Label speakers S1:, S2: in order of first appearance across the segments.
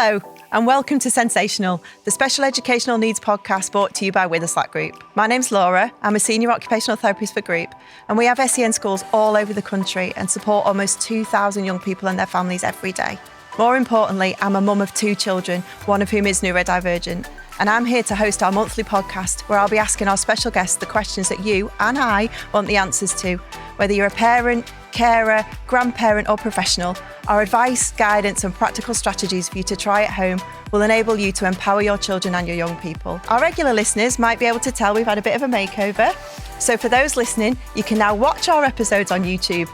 S1: Hello and welcome to SENsational, the special educational needs podcast brought to you by Witherslack Group. My name's Laura, I'm a senior occupational therapist for Group, and we have SEN schools all over the country and support almost 2,000 young people and their families every day. More importantly, I'm a mum of 2 children, one of whom is neurodivergent, and I'm here to host our monthly podcast where I'll be asking our special guests the questions that you and I want the answers to. Whether you're a parent, carer, grandparent or professional, our advice, guidance and practical strategies for you to try at home will enable you to empower your children and your young people. Our regular listeners might be able to tell we've had a bit of a makeover. So for those listening, you can now watch our episodes on YouTube.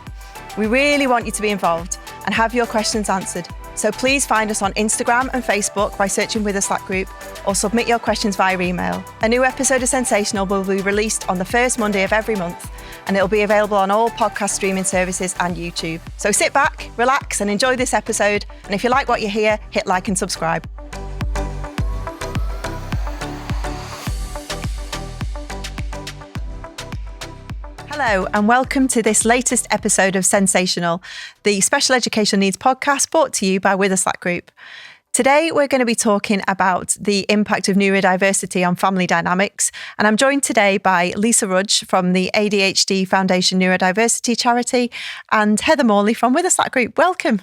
S1: We really want you to be involved and have your questions answered. So please find us on Instagram and Facebook by searching Witherslack Group or submit your questions via email. A new episode of SENsational will be released on the first Monday of every month, and it'll be available on all podcast streaming services and YouTube. So sit back, relax and enjoy this episode. And if you like what you hear, hit like and subscribe. Hello and welcome to this latest episode of SENsational, the special educational needs podcast brought to you by Witherslack Group. Today, we're going to be talking about the impact of neurodiversity on family dynamics. And I'm joined today by Lisa Rudge from the ADHD Foundation Neurodiversity charity and Heather Morley from Witherslack Group. Welcome.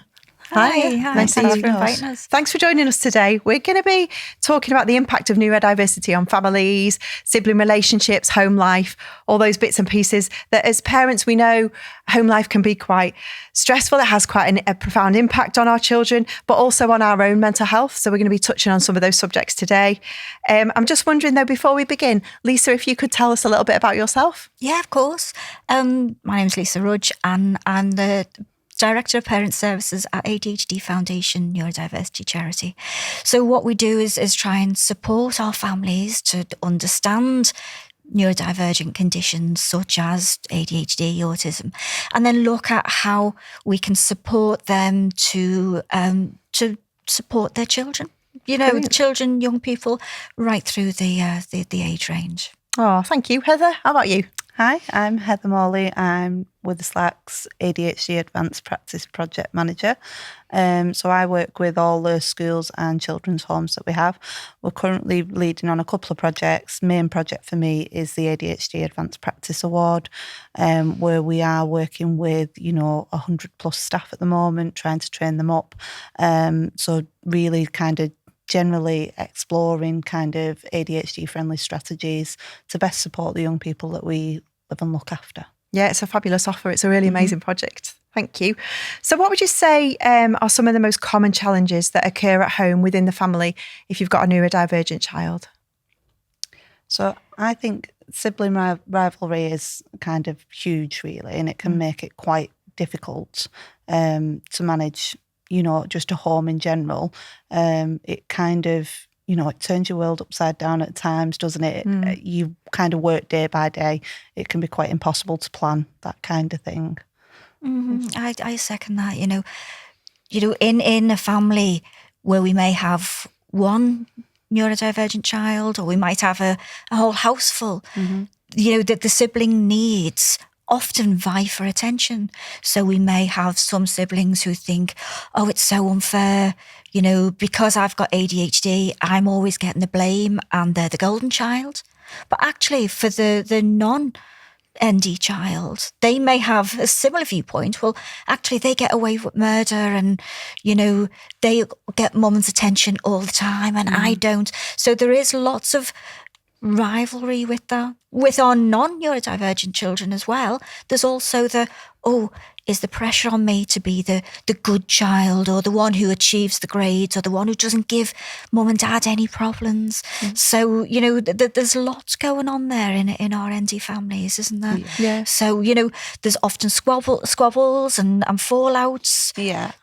S2: Hi.
S1: Nice to
S2: Thanks for inviting us.
S1: Thanks for joining us today. We're going to be talking about the impact of neurodiversity on families, sibling relationships, home life, all those bits and pieces that as parents we know home life can be quite stressful. It has quite a profound impact on our children, but also on our own mental health. So we're going to be touching on some of those subjects today. I'm just wondering though, before we begin, Lisa, if you could tell us a little bit about yourself.
S2: Yeah, of course. My name's Lisa Rudge and I'm the Director of Parent Services at ADHD Foundation Neurodiversity charity. So what we do is try and support our families to understand neurodivergent conditions such as ADHD, autism, and then look at how we can support them to support their children. You know, the children, young people, right through the age range.
S1: Oh, thank you. Heather, how about you?
S3: Hi, I'm Heather Morley. I'm Witherslack's ADHD Advanced Practice Project Manager. So I work with all the schools and children's homes that we have. We're currently leading on a couple of projects. Main project for me is the ADHD Advanced Practice Award, where we are working with, 100 plus staff at the moment, trying to train them up. So really kind of generally exploring kind of ADHD friendly strategies to best support the young people that we live and look after.
S1: Yeah, it's a fabulous offer. It's a really amazing project. Thank you. So what would you say are some of the most common challenges that occur at home within the family if you've got a neurodivergent child?
S3: So I think sibling rivalry is kind of huge really, and it can make it quite difficult to manage just a home in general. It kind of, it turns your world upside down at times, doesn't it? You kind of work day by day. It can be quite impossible to plan that kind of thing.
S2: I second that. In a family where we may have one neurodivergent child, or we might have a whole house full, that the sibling needs often vie for attention. So we may have some siblings who think, oh, it's so unfair, because I've got ADHD, I'm always getting the blame and they're the golden child. But actually for the non-ND child, they may have a similar viewpoint. Well, actually they get away with murder and, they get mum's attention all the time and I don't. So there is lots of rivalry with that. With our non-neurodivergent children as well, there's also is the pressure on me to be the good child or the one who achieves the grades or the one who doesn't give mum and dad any problems. So, there's lots going on there in our ND families, isn't there?
S1: Yeah.
S2: So, there's often squabbles and fallouts.
S3: Yeah.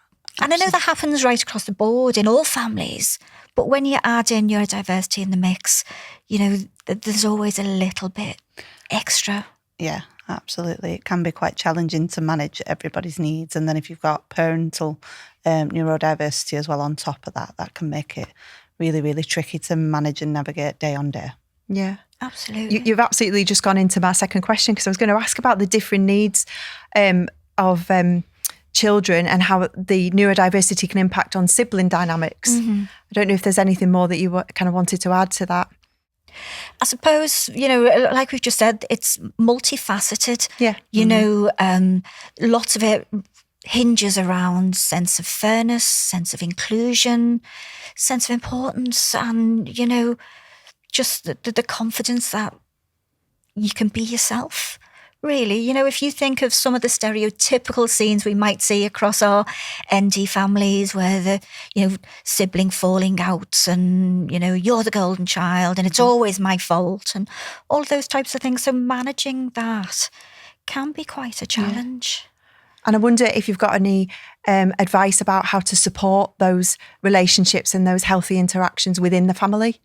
S2: And I know that happens right across the board in all families. But when you add in neurodiversity in the mix, there's always a little bit extra.
S3: Yeah, absolutely. It can be quite challenging to manage everybody's needs. And then if you've got parental neurodiversity as well on top of that, that can make it really, really tricky to manage and navigate day on day.
S1: Yeah.
S2: Absolutely.
S1: You've absolutely just gone into my second question, because I was going to ask about the different needs of children and how the neurodiversity can impact on sibling dynamics. I don't know if there's anything more that you kind of wanted to add to that.
S2: I suppose, like we've just said, it's multifaceted.
S1: Yeah.
S2: Lots of it hinges around sense of fairness, sense of inclusion, sense of importance, and, just the confidence that you can be yourself. Really, if you think of some of the stereotypical scenes we might see across our ND families where the, sibling falling out and, you're the golden child and it's always my fault and all of those types of things. So managing that can be quite a challenge.
S1: And I wonder if you've got any advice about how to support those relationships and those healthy interactions within the family.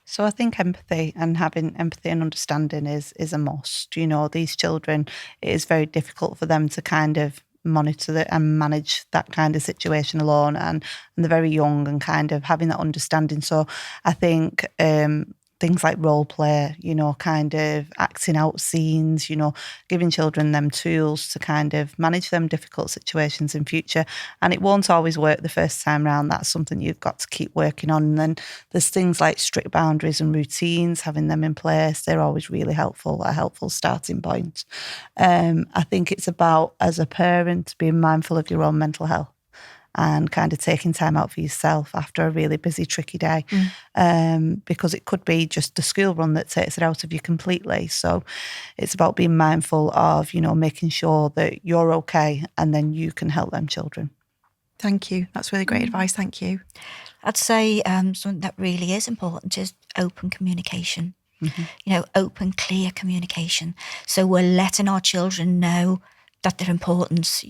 S3: So I think empathy and having empathy and understanding is a must. These children, it is very difficult for them to kind of monitor and manage that kind of situation alone, and they're very young and kind of having that understanding. So I think things like role play, kind of acting out scenes, giving children them tools to kind of manage them difficult situations in future. And it won't always work the first time round. That's something you've got to keep working on. And then there's things like strict boundaries and routines, having them in place. They're always really helpful, a helpful starting point. I think it's about, as a parent, being mindful of your own mental health and kind of taking time out for yourself after a really busy, tricky day, because it could be just the school run that takes it out of you completely. So it's about being mindful of, making sure that you're okay and then you can help them children.
S1: Thank you. That's really great advice. Thank you.
S2: I'd say something that really is important is open communication. Open, clear communication. So we're letting our children know that they're important,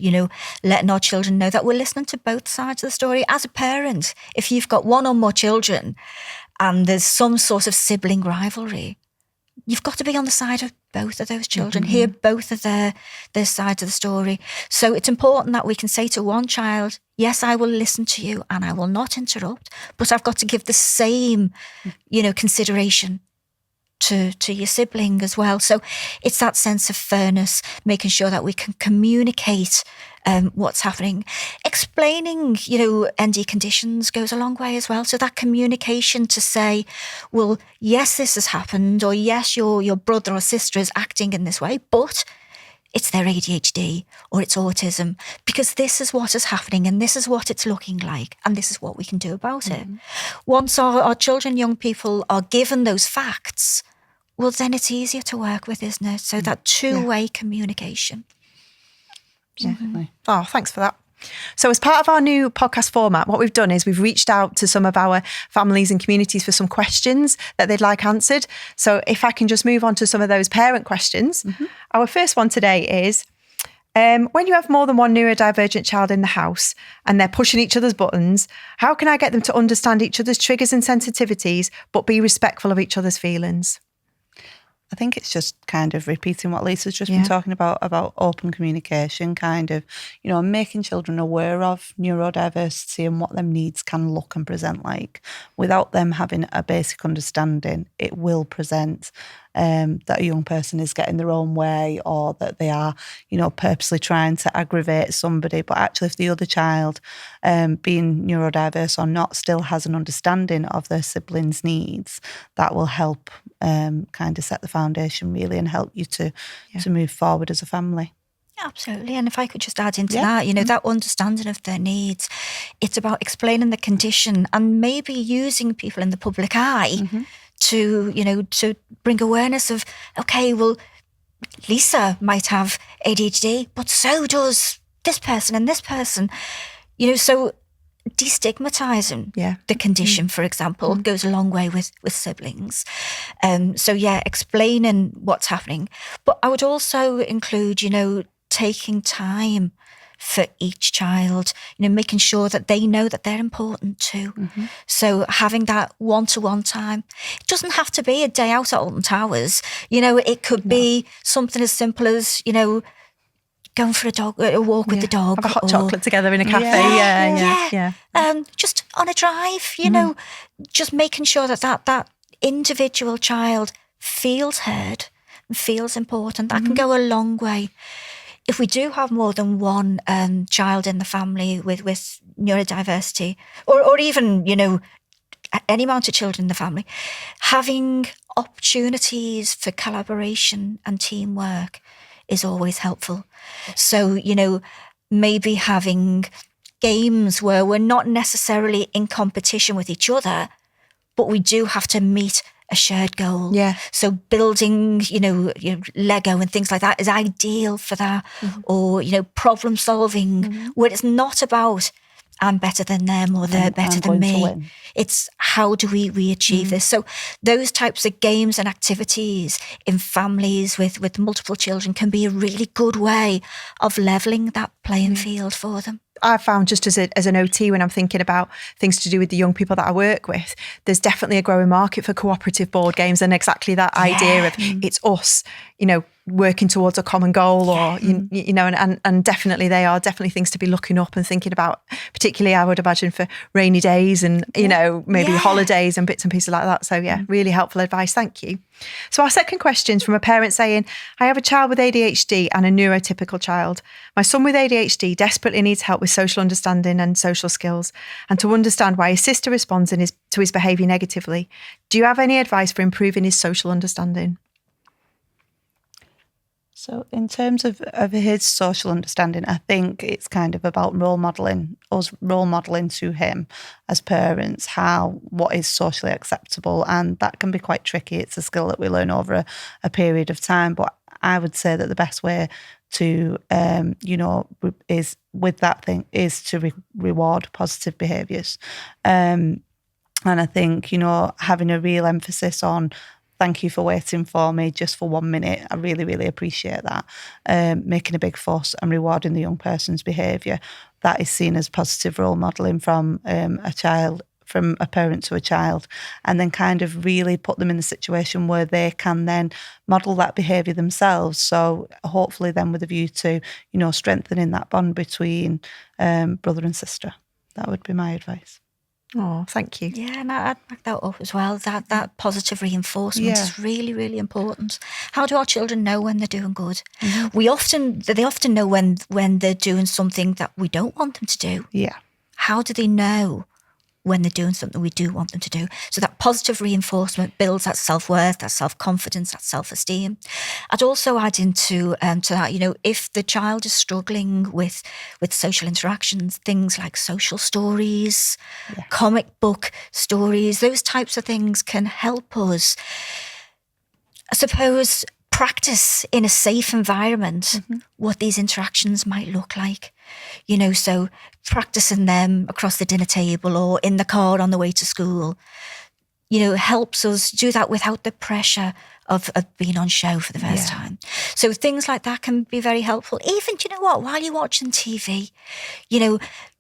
S2: letting our children know that we're listening to both sides of the story. As a parent, if you've got one or more children and there's some sort of sibling rivalry, you've got to be on the side of both of those children, hear both of their sides of the story. So it's important that we can say to one child, yes, I will listen to you and I will not interrupt, but I've got to give the same, consideration to your sibling as well. So it's that sense of fairness, making sure that we can communicate what's happening. Explaining, ND conditions goes a long way as well. So that communication to say, well, yes, this has happened, or yes, your brother or sister is acting in this way, but it's their ADHD or it's autism, because this is what is happening and this is what it's looking like and this is what we can do about it. Once our children, young people are given those facts, well, then it's easier to work with, isn't it? So that two-way communication.
S3: Definitely.
S1: Oh, thanks for that. So as part of our new podcast format, what we've done is we've reached out to some of our families and communities for some questions that they'd like answered. So if I can just move on to some of those parent questions. Our first one today is, when you have more than one neurodivergent child in the house and they're pushing each other's buttons, how can I get them to understand each other's triggers and sensitivities, but be respectful of each other's feelings?
S3: I think it's just kind of repeating what Lisa's just been talking about open communication, kind of, making children aware of neurodiversity and what their needs can look and present like. Without them having a basic understanding, it will present that a young person is getting their own way, or that they are, purposely trying to aggravate somebody. But actually, if the other child, being neurodiverse or not, still has an understanding of their siblings' needs, that will help kind of set the foundation really and help you to move forward as a family.
S2: Absolutely. And if I could just add into that, that understanding of their needs, it's about explaining the condition and maybe using people in the public eye to bring awareness of, okay, well, Lisa might have ADHD, but so does this person and this person. So destigmatizing the condition, for example, goes a long way with siblings. Explaining what's happening. But I would also include, taking time for each child, making sure that they know that they're important too. So having that one-to-one time, it doesn't have to be a day out at Alton Towers. It could be something as simple as, going for a walk with the dog.
S1: Have a hot chocolate together in a cafe.
S2: Just on a drive, just making sure that individual child feels heard and feels important. That can go a long way. if we do have more than one child in the family with neurodiversity, or even, any amount of children in the family, having opportunities for collaboration and teamwork is always helpful. So, maybe having games where we're not necessarily in competition with each other, but we do have to meet a shared goal.
S1: Yeah.
S2: So building, Lego and things like that is ideal for that. Mm-hmm. Or, problem solving, mm-hmm. where it's not about I'm better than them or they're better than me. It's how do we achieve this? So those types of games and activities in families with multiple children can be a really good way of levelling that playing field for them.
S1: I found just as an OT, when I'm thinking about things to do with the young people that I work with, there's definitely a growing market for cooperative board games, and exactly that idea of it's us, working towards a common goal, or and definitely they are definitely things to be looking up and thinking about, particularly I would imagine for rainy days and maybe holidays and bits and pieces like that. So really helpful advice, thank you. So our second question is from a parent saying, I have a child with ADHD and a neurotypical child. My son with ADHD desperately needs help with social understanding and social skills, and to understand why his sister responds to his behaviour negatively. Do you have any advice for improving his social understanding?
S3: So in terms of his social understanding, I think it's kind of about role modelling to him as parents, what is socially acceptable. And that can be quite tricky. It's a skill that we learn over a period of time. But I would say that the best way to, is with that thing is to reward positive behaviours. And I think, having a real emphasis on thank you for waiting for me just for 1 minute. I really, really appreciate that. Making a big fuss and rewarding the young person's behaviour, that is seen as positive role modelling from a parent to a child, and then kind of really put them in the situation where they can then model that behaviour themselves. So hopefully then with a view to, strengthening that bond between brother and sister. That would be my advice.
S1: Oh, thank you.
S2: Yeah, and I'd back that up as well. That positive reinforcement is really, really important. How do our children know when they're doing good? Mm-hmm. They often know when they're doing something that we don't want them to do.
S3: Yeah.
S2: How do they know when they're doing something we do want them to do? So that positive reinforcement builds that self-worth, that self-confidence, that self-esteem. I'd also add into to that, if the child is struggling with social interactions, things like social stories, comic book stories, those types of things can help us, I suppose, practice in a safe environment what these interactions might look like. So practicing them across the dinner table or in the car on the way to school, helps us do that without the pressure of being on show for the first time. So things like that can be very helpful. Even, while you're watching TV,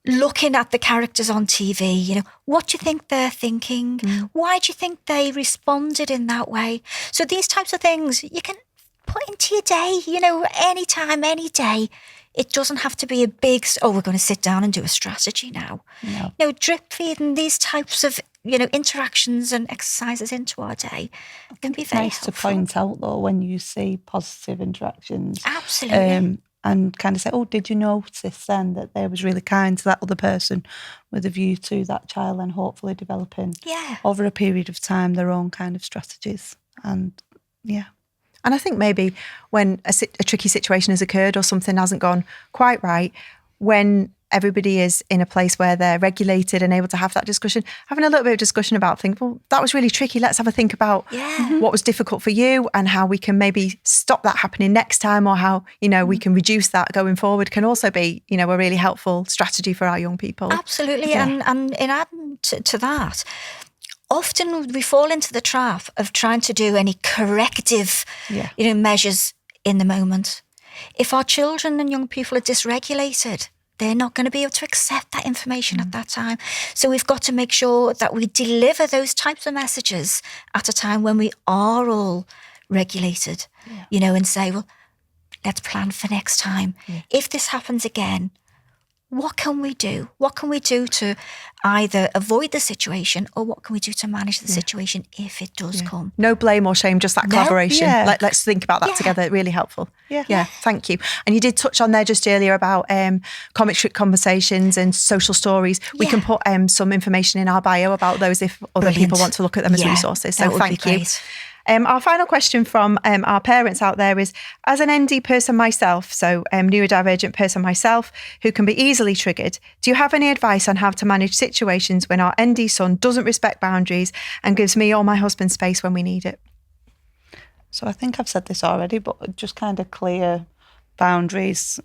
S2: looking at the characters on TV, what do you think they're thinking? Why do you think they responded in that way? So these types of things you can put into your day, anytime, any day. It doesn't have to be a big, we're going to sit down and do a strategy now. No, drip feeding these types of, interactions and exercises into our day can be very helpful.
S3: Nice to point out, though, when you see positive interactions.
S2: Absolutely.
S3: And kind of say, did you notice then that they was really kind to that other person, with a view to that child and hopefully developing over a period of time their own kind of strategies. And
S1: And I think maybe when a tricky situation has occurred or something hasn't gone quite right, when everybody is in a place where they're regulated and able to have that discussion, having a little bit of discussion about things, well, that was really tricky. Let's have a think about what was difficult for you and how we can maybe stop that happening next time, or how, we can reduce that going forward, can also be, a really helpful strategy for our young people.
S2: Absolutely. Yeah. And in adding to that, often we fall into the trap of trying to do any corrective, measures in the moment. If our children and young people are dysregulated, they're not going to be able to accept that information at that time. So we've got to make sure that we deliver those types of messages at a time when we are all regulated, and say, well, let's plan for next time. If this happens again, what can we do? What can we do to either avoid the situation, or what can we do to manage the situation if it does come?
S1: No blame or shame, just that collaboration.
S3: Yeah.
S1: Let's think about that together. Really helpful.
S3: Yeah.
S1: Thank you. And you did touch on there just earlier about comic strip conversations and social stories. We can put some information in our bio about those if other people want to look at them as resources. So thank you. Our final question from our parents out there is, as an ND person myself, so neurodivergent person myself, who can be easily triggered, do you have any advice on how to manage situations when our ND son doesn't respect boundaries and gives me or my husband space when we need it?
S3: So I think I've said this already, but just kind of clear boundaries,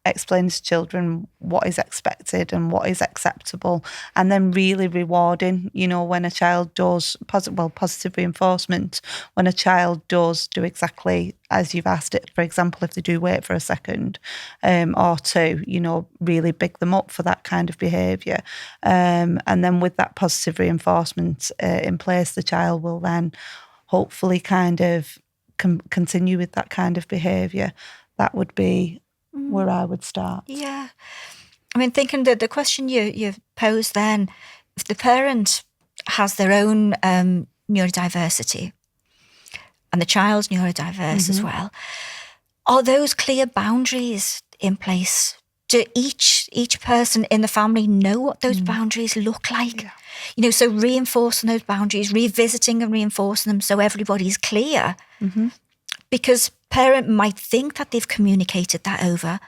S3: explain to children what is expected and what is acceptable, and then really rewarding, when a child does, positive reinforcement, when a child does do exactly as you've asked it. For example, if they do wait for a second or two, really big them up for that kind of behaviour. And then with that positive reinforcement in place, the child will then hopefully kind of continue with that kind of behaviour. That would be where I would start.
S2: Yeah. I mean, thinking that the question you posed then, if the parent has their own neurodiversity and the child's neurodiverse as well, are those clear boundaries in place? Do each person in the family know what those boundaries look like? Yeah. So reinforcing those boundaries, revisiting and reinforcing them so everybody's clear. Because parent might think that they've communicated that over,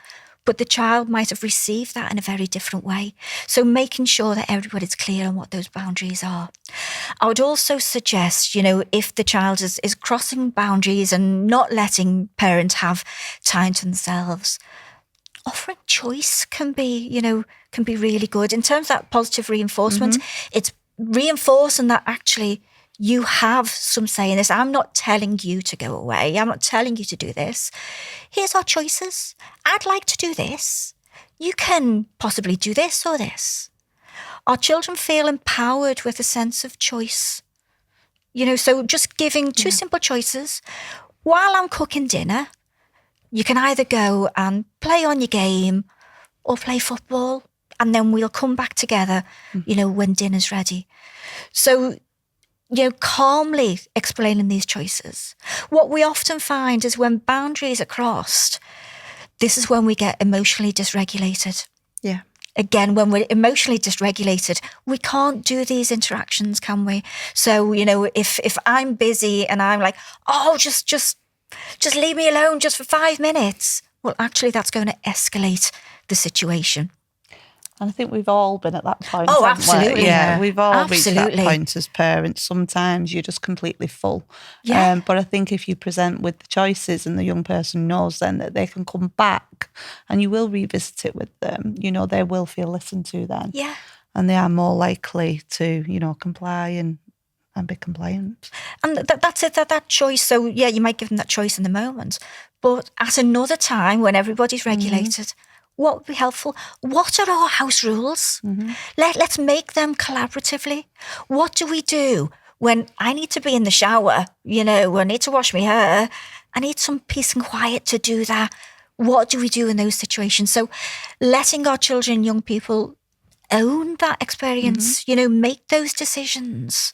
S2: but the child might have received that in a very different way. So making sure that everybody's clear on what those boundaries are. I would also suggest, if the child is crossing boundaries and not letting parent have time to themselves, offering choice can be really good. In terms of that positive reinforcement, it's reinforcing that actually you have some say in this. I'm not telling you to go away. I'm not telling you to do this. Here's our choices. I'd like to do this. You can possibly do this or this. Our children feel empowered with a sense of choice. So just giving two simple choices. While I'm cooking dinner, you can either go and play on your game or play football, and then we'll come back together, when dinner's ready. So, calmly explaining these choices. What we often find is when boundaries are crossed, this is when we get emotionally dysregulated. Yeah. Again, when we're emotionally dysregulated, we can't do these interactions, can we? So, if I'm busy and I'm like, oh, just leave me alone just for 5 minutes. Well, actually, that's going to escalate the situation.
S3: And I think we've all been at that point.
S2: Oh, absolutely.
S3: Yeah, we've all reached that point as parents. Sometimes you're just completely full. Yeah. But I think if you present with the choices and the young person knows then that they can come back and you will revisit it with them, they will feel listened to then. Yeah. And they are more likely to, comply and be compliant.
S2: And that's it, that choice. So, yeah, you might give them that choice in the moment. But at another time when everybody's regulated, what would be helpful? What are our house rules? Let's make them collaboratively. What do we do when I need to be in the shower? I need to wash my hair. I need some peace and quiet to do that. What do we do in those situations? So letting our children, young people, own that experience, make those decisions.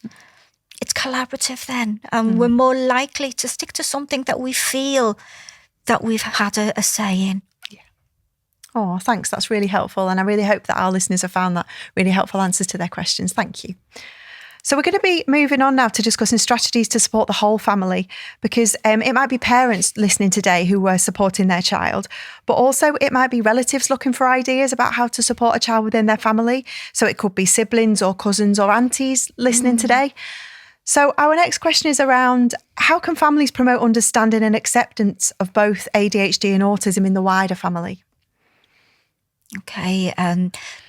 S2: It's collaborative then. We're more likely to stick to something that we feel that we've had a say in.
S1: Oh, thanks. That's really helpful. And I really hope that our listeners have found that really helpful answers to their questions. Thank you. So we're going to be moving on now to discussing strategies to support the whole family, because it might be parents listening today who were supporting their child, but also it might be relatives looking for ideas about how to support a child within their family. So it could be siblings or cousins or aunties listening today. So our next question is around how can families promote understanding and acceptance of both ADHD and autism in the wider family?
S2: Okay,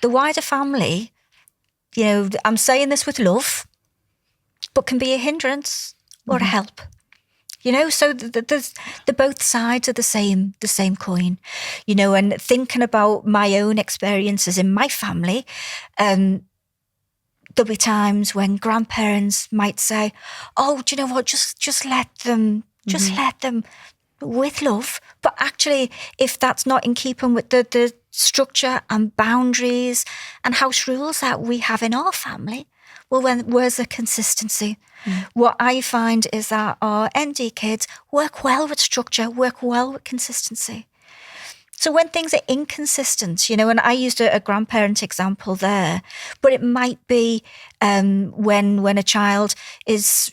S2: the wider family, I'm saying this with love, but can be a hindrance or a help. So there's the both sides of the same coin. And thinking about my own experiences in my family, there'll be times when grandparents might say, "Oh, do you know what? Just let them, let them." With love, but actually, if that's not in keeping with the structure and boundaries and house rules that we have in our family, well, where's the consistency? What I find is that our ND kids work well with structure, work well with consistency. So when things are inconsistent, and I used a grandparent example there, but it might be when a child is,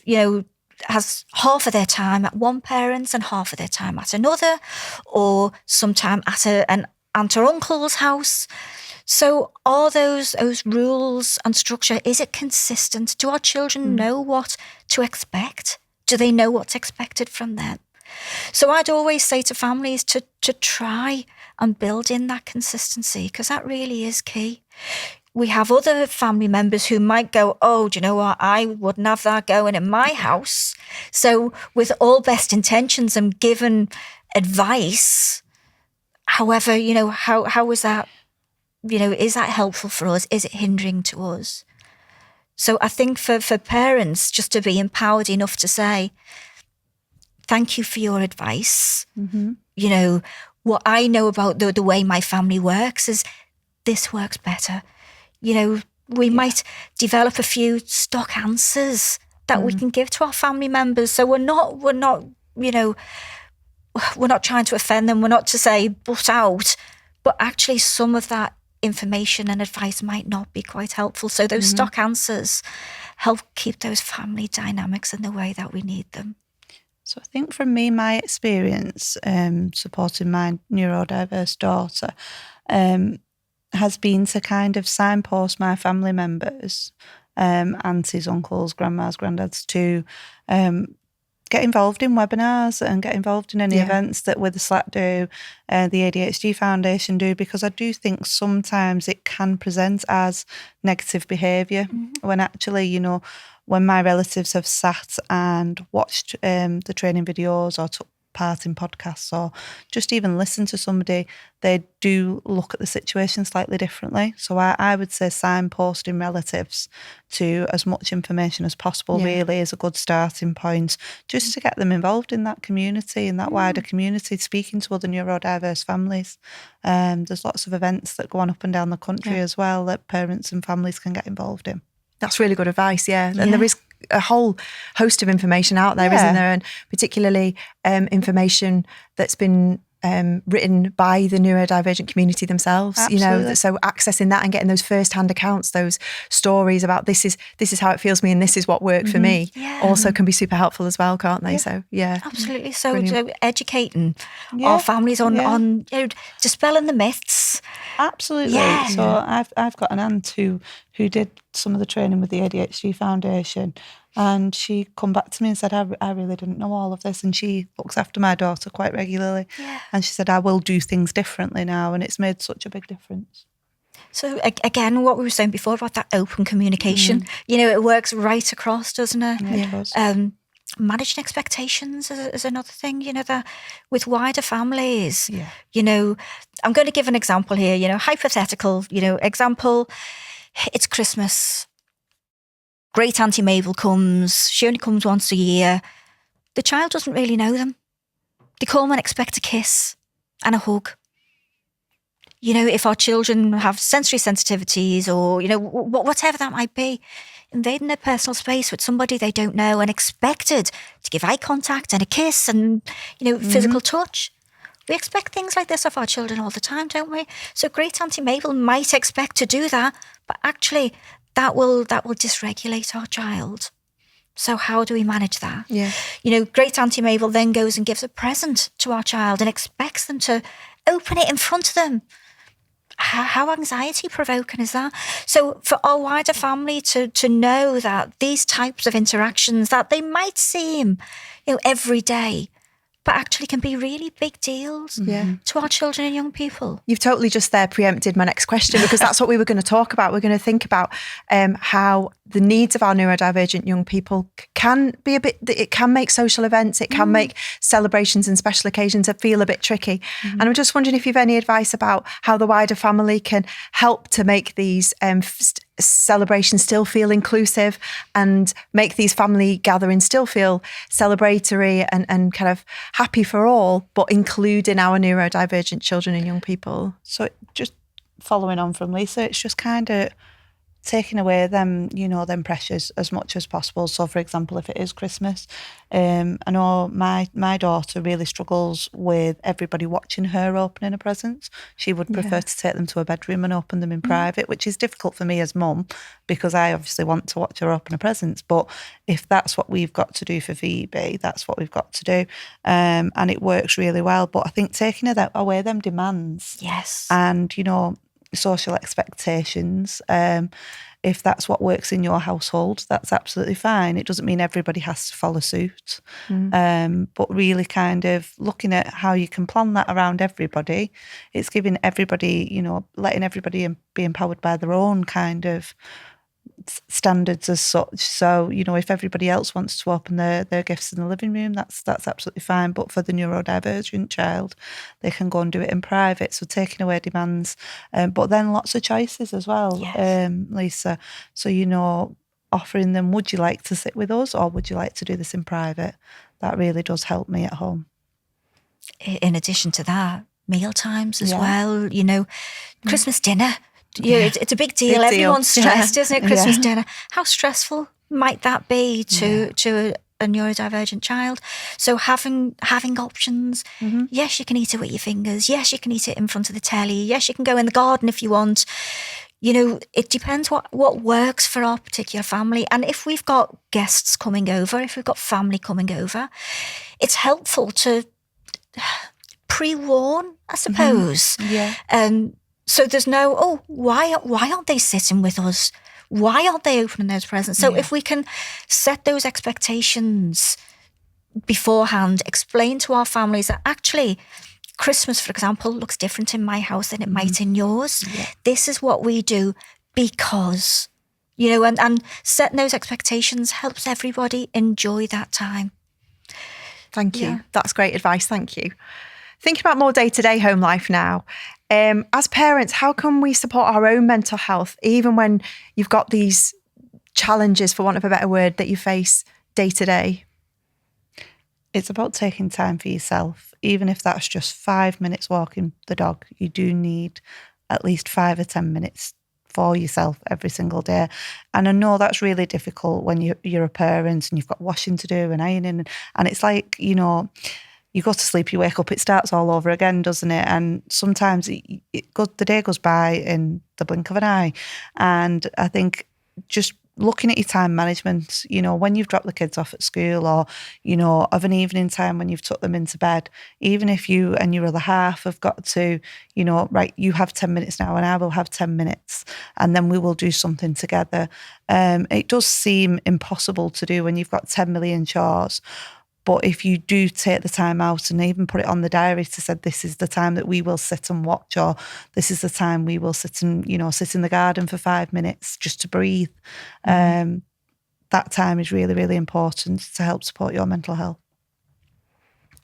S2: has half of their time at one parent's and half of their time at another, or sometime at an aunt or uncle's house. So are those rules and structure, is it consistent? Do our children know what to expect? Do they know what's expected from them? So I'd always say to families to try and build in that consistency, because that really is key. We have other family members who might go, oh, do you know what? I wouldn't have that going in my house. So with all best intentions and given advice, however, how is that, is that helpful for us? Is it hindering to us? So I think for parents just to be empowered enough to say, thank you for your advice. What I know about the way my family works is this works better. We might develop a few stock answers that we can give to our family members. So we're not trying to offend them. We're not to say butt out, but actually some of that information and advice might not be quite helpful. So those stock answers help keep those family dynamics in the way that we need them.
S3: So I think from me, my experience supporting my neurodiverse daughter has been to kind of signpost my family members, aunties, uncles, grandmas, granddads, to get involved in webinars and get involved in any events that Witherslack do, the ADHD Foundation do, because I do think sometimes it can present as negative behaviour when actually, when my relatives have sat and watched the training videos or took part in podcasts or just even listened to somebody, they do look at the situation slightly differently. So I would say signposting relatives to as much information as possible really is a good starting point, just to get them involved in that community, in that wider community, speaking to other neurodiverse families. There's lots of events that go on up and down the country as well that parents and families can get involved in.
S1: That's really good advice, And there is a whole host of information out there, isn't there? And particularly information that's been written by the neurodivergent community themselves.
S3: Absolutely.
S1: So accessing that and getting those first-hand accounts, those stories about this is how it feels me and this is what worked for me, also can be super helpful as well, can't they? So
S2: absolutely. So educating our families on dispelling the myths.
S3: Absolutely. So I've got an aunt who did some of the training with the ADHD Foundation, and she come back to me and said, I really didn't know all of this, and she looks after my daughter quite regularly. And she said, I will do things differently now, and it's made such a big difference.
S2: So again, what we were saying before about that open communication, it works right across, doesn't it?
S3: Yeah, it does.
S2: Managing expectations is another thing, that with wider families, I'm going to give an example here, hypothetical, example, it's Christmas. Great Auntie Mabel comes. She only comes once a year. The child doesn't really know them. They come and expect a kiss and a hug. If our children have sensory sensitivities or, whatever that might be, invading their personal space with somebody they don't know and expected to give eye contact and a kiss and, physical touch. We expect things like this of our children all the time, don't we? So Great Auntie Mabel might expect to do that, but actually that will dysregulate our child. So how do we manage that? Great Auntie Mabel then goes and gives a present to our child and expects them to open it in front of them. How anxiety provoking is that? So for our wider family to know that these types of interactions that they might seem, every day, but actually can be really big deals to our children and young people.
S1: You've totally just there preempted my next question, because that's what we were going to talk about. We're going to think about how the needs of our neurodivergent young people can be it can make social events, it can make celebrations and special occasions feel a bit tricky. And I'm just wondering if you've any advice about how the wider family can help to make these celebrations still feel inclusive and make these family gatherings still feel celebratory and kind of happy for all, but including our neurodivergent children and young people.
S3: So just following on from Lisa, it's just kind of taking away them pressures as much as possible. So for example, if it is Christmas, I know my daughter really struggles with everybody watching her opening her presents. She would prefer to take them to a bedroom and open them in private, which is difficult for me as mum, because I obviously want to watch her open her presents. But if that's what we've got to do for Phoebe, that's what we've got to do. And it works really well. But I think taking away them demands, and social expectations, if that's what works in your household, that's absolutely fine. It doesn't mean everybody has to follow suit, but really kind of looking at how you can plan that around everybody. It's giving everybody, letting everybody be empowered by their own kind of standards as such. So if everybody else wants to open their gifts in the living room, that's absolutely fine. But for the neurodivergent child, they can go and do it in private. So taking away demands, but then lots of choices as well, Lisa. So offering them, would you like to sit with us, or would you like to do this in private? That really does help me at home.
S2: In addition to that, meal times as well. Christmas dinner. It's a big deal. Everyone's stressed, isn't it? Christmas dinner. How stressful might that be to a neurodivergent child? So having options. Yes, you can eat it with your fingers. Yes, you can eat it in front of the telly. Yes, you can go in the garden if you want. It depends what works for our particular family. And if we've got guests coming over, if we've got family coming over, it's helpful to pre-warn, I suppose. So there's no, why aren't they sitting with us? Why aren't they opening those presents? So if we can set those expectations beforehand, explain to our families that actually Christmas, for example, looks different in my house than it might in yours. This is what we do because, and setting those expectations helps everybody enjoy that time.
S1: Thank you. That's great advice. Thank you. Thinking about more day-to-day home life now, as parents, how can we support our own mental health, even when you've got these challenges, for want of a better word, that you face day-to-day?
S3: It's about taking time for yourself. Even if that's just 5 minutes walking the dog, you do need at least 5 or 10 minutes for yourself every single day. And I know that's really difficult when you're a parent and you've got washing to do and ironing. And it's like, you go to sleep, you wake up, it starts all over again, doesn't it? And sometimes the day goes by in the blink of an eye. And I think just looking at your time management, when you've dropped the kids off at school, or, of an evening time when you've took them into bed, even if you and your other half have got to, right, you have 10 minutes now and I will have 10 minutes and then we will do something together. It does seem impossible to do when you've got 10 million chores. But if you do take the time out and even put it on the diary to say, this is the time that we will sit and watch, or this is the time we will sit and, sit in the garden for 5 minutes just to breathe. That time is really, really important to help support your mental health.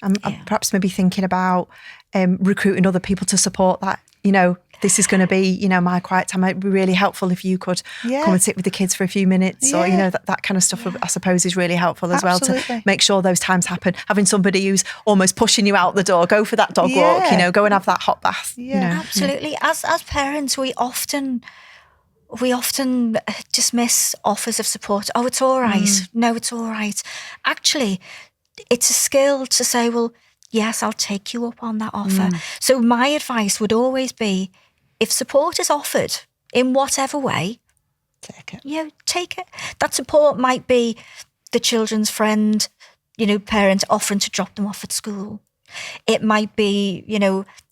S1: I'm perhaps maybe thinking about recruiting other people to support that, this is going to be, my quiet time. It'd be really helpful if you could come and sit with the kids for a few minutes, or, that kind of stuff, I suppose, is really helpful as well, to make sure those times happen. Having somebody who's almost pushing you out the door, go for that dog walk, go and have that hot bath.
S2: Absolutely. As parents, we often dismiss offers of support. Oh, it's all right. No, it's all right. Actually, it's a skill to say, well, yes, I'll take you up on that offer. So my advice would always be, if support is offered in whatever way,
S3: take it.
S2: Take it. That support might be the children's friend, parent offering to drop them off at school. It might be,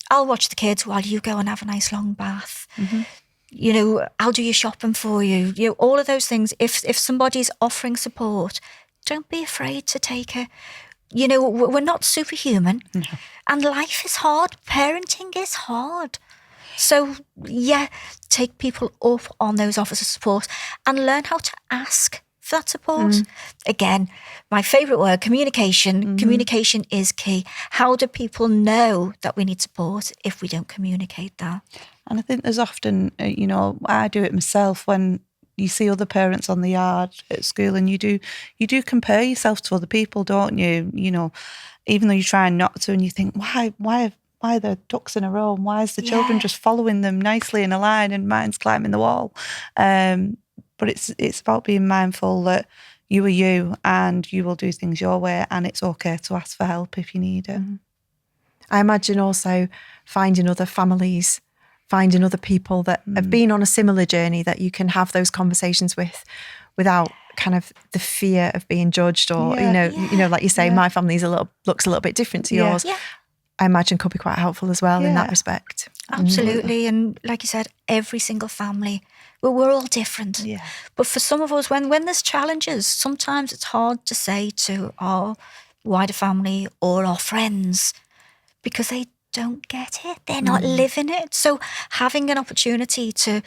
S2: I'll watch the kids while you go and have a nice long bath. I'll do your shopping for you. All of those things. If somebody's offering support, don't be afraid to take it. We're not superhuman, and life is hard. Parenting is hard. So, yeah, take people up on those offers of support and learn how to ask for that support. Again, my favourite word, communication. Communication is key. How do people know that we need support if we don't communicate that?
S3: And I think there's often, I do it myself when you see other parents on the yard at school, and you do compare yourself to other people, don't you? Even though you're trying not to, and you think, why are the ducks in a row? And why is the children just following them nicely in a line and mine's climbing the wall? But it's about being mindful that you are you and you will do things your way, and it's okay to ask for help if you need it.
S1: I imagine also finding other families, finding other people that have been on a similar journey that you can have those conversations with without kind of the fear of being judged or, like you say, my family looks a little bit different to yours.
S2: Yeah.
S1: I imagine could be quite helpful as well in that respect.
S2: Absolutely. And like you said, every single family, we're all different. Yeah. But for some of us, when there's challenges, sometimes it's hard to say to our wider family or our friends because they don't get it. They're not living it. So having an opportunity to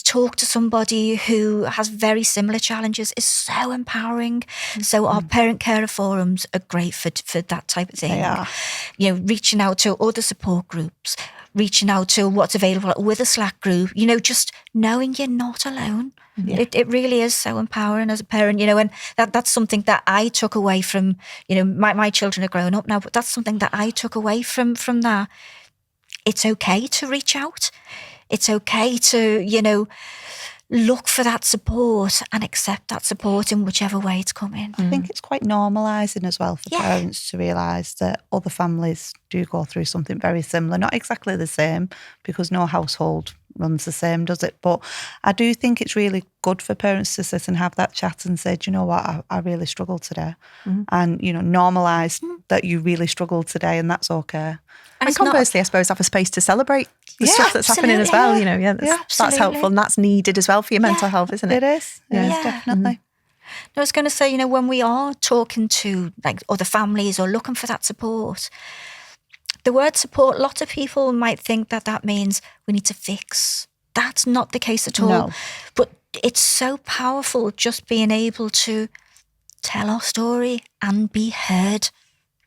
S2: talk to somebody who has very similar challenges is so empowering. So our parent carer forums are great for that type of thing.
S3: They are.
S2: Reaching out to other support groups, reaching out to what's available at Witherslack group, just knowing you're not alone. Yeah. It really is so empowering as a parent, and that's something that I took away from, my children are grown up now, but that's something that I took away from that. It's okay to reach out. It's okay to, look for that support and accept that support in whichever way it's coming.
S3: I think it's quite normalising as well for parents to realise that other families do go through something very similar, not exactly the same, because no household runs the same, does it? But I do think it's really good for parents to sit and have that chat and say, do you know what, I really struggled today. And, normalise that you really struggled today, and that's okay.
S1: And conversely, I suppose, have a space to celebrate the stuff that's happening as well. That's helpful, and that's needed as well for your mental health, isn't it?
S3: It is. Yeah, definitely.
S2: I was going to say, when we are talking to like other families or looking for that support, the word support, lots of people might think that means we need to fix. That's not the case at all.
S3: No.
S2: But it's so powerful just being able to tell our story and be heard.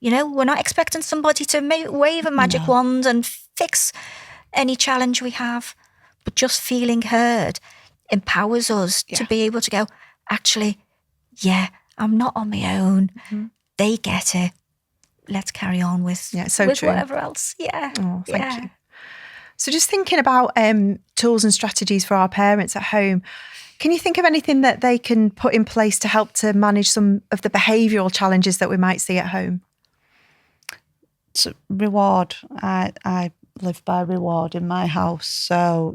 S2: We're not expecting somebody to wave a magic wand and fix any challenge we have, but just feeling heard empowers us to be able to go, actually, I'm not on my own. They get it. Let's carry on with whatever else. Yeah.
S1: Oh, thank you. So just thinking about tools and strategies for our parents at home, can you think of anything that they can put in place to help to manage some of the behavioural challenges that we might see at home?
S3: So reward. I live by reward in my house. So,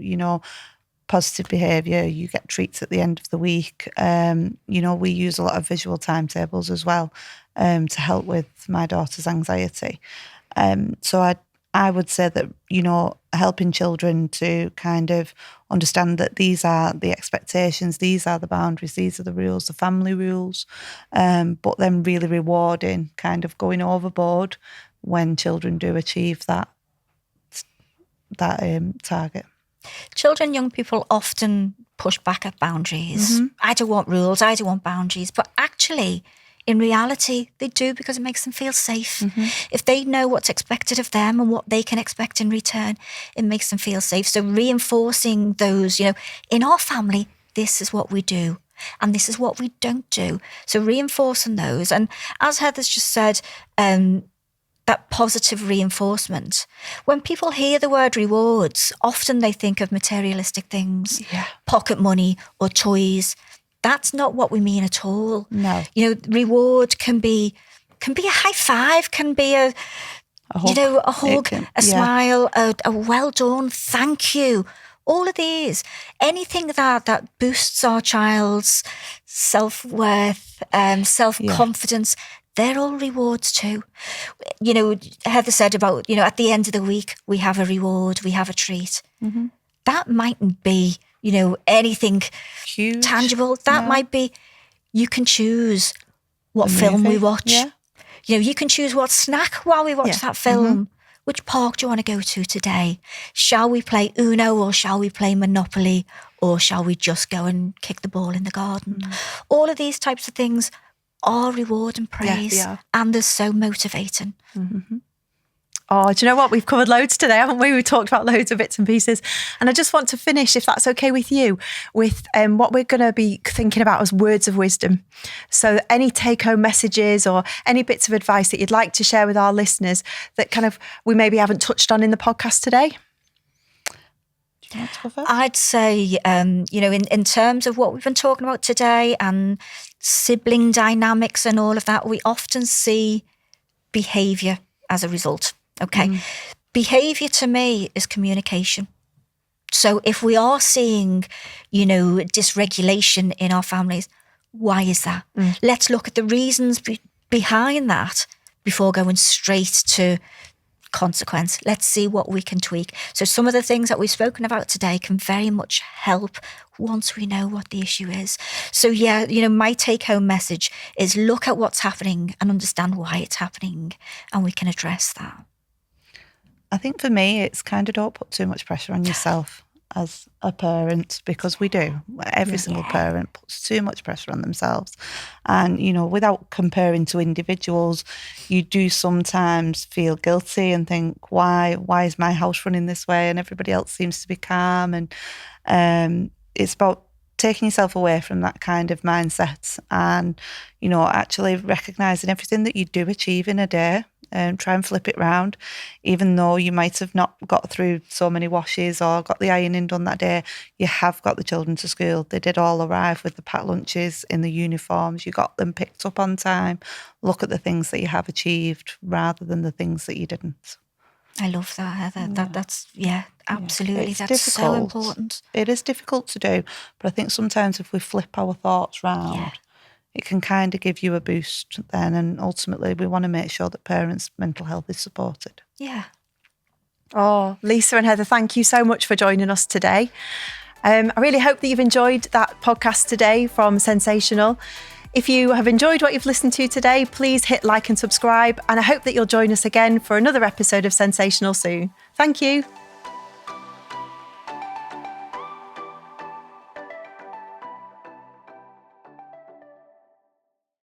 S3: positive behaviour, you get treats at the end of the week. We use a lot of visual timetables as well to help with my daughter's anxiety. So I would say that, helping children to kind of understand that these are the expectations, these are the boundaries, these are the rules, the family rules, but then really rewarding, kind of going overboard when children do achieve that target.
S2: Children, young people often push back at boundaries. I don't want rules, I don't want boundaries. But actually, in reality, they do because it makes them feel safe. If they know what's expected of them and what they can expect in return, it makes them feel safe. So reinforcing those, in our family, this is what we do and this is what we don't do. So reinforcing those. And as Heather's just said, that positive reinforcement. When people hear the word rewards, often they think of materialistic things, pocket money or toys. That's not what we mean at all.
S3: No.
S2: Reward can be a high five, can be a hug, a smile, a well done, thank you. All of these, anything that boosts our child's self-worth, self-confidence, they're all rewards too. Heather said about, at the end of the week, we have a reward, we have a treat. That mightn't be, anything
S3: huge,
S2: tangible. That might be, you can choose what film we watch. You can choose what snack while we watch that film. which park do you want to go to today? Shall we play Uno or shall we play Monopoly? Or shall we just go and kick the ball in the garden? All of these types of things are reward and praise, and they're so motivating.
S1: Mm-hmm. Oh, do you know what? We've covered loads today, haven't we? We talked about loads of bits and pieces. And I just want to finish, if that's okay with you, with what we're going to be thinking about as words of wisdom. So any take-home messages or any bits of advice that you'd like to share with our listeners that kind of we maybe haven't touched on in the podcast today?
S2: I'd say, in terms of what we've been talking about today and sibling dynamics and all of that, we often see behaviour as a result. Okay. Behaviour to me is communication. So if we are seeing, dysregulation in our families, why is that? Let's look at the reasons behind that before going straight to consequence. Let's see what we can tweak. So some of the things that we've spoken about today can very much help once we know what the issue is. So my take-home message is look at what's happening and understand why it's happening, and we can address that.
S3: I think for me, it's kind of don't put too much pressure on yourself as a parent, because we do. Every single parent puts too much pressure on themselves. And, without comparing to individuals, you do sometimes feel guilty and think, why is my house running this way and everybody else seems to be calm? And it's about taking yourself away from that kind of mindset and, actually recognising everything that you do achieve in a day. And try and flip it round. Even though you might have not got through so many washes or got the ironing done that day, you have got the children to school. They did all arrive with the packed lunches in the uniforms. You got them picked up on time. Look at the things that you have achieved rather than the things that you didn't.
S2: I love that, Heather. That's absolutely.
S3: It's
S2: that's
S3: difficult.
S2: so important.
S3: It is difficult to do, but I think sometimes if we flip our thoughts round, it can kind of give you a boost then, and ultimately we want to make sure that parents' mental health is supported.
S2: Yeah.
S1: Oh, Lisa and Heather, thank you so much for joining us today. I really hope that you've enjoyed that podcast today from SENsational. If you have enjoyed what you've listened to today, please hit like and subscribe, and I hope that you'll join us again for another episode of SENsational soon. Thank you.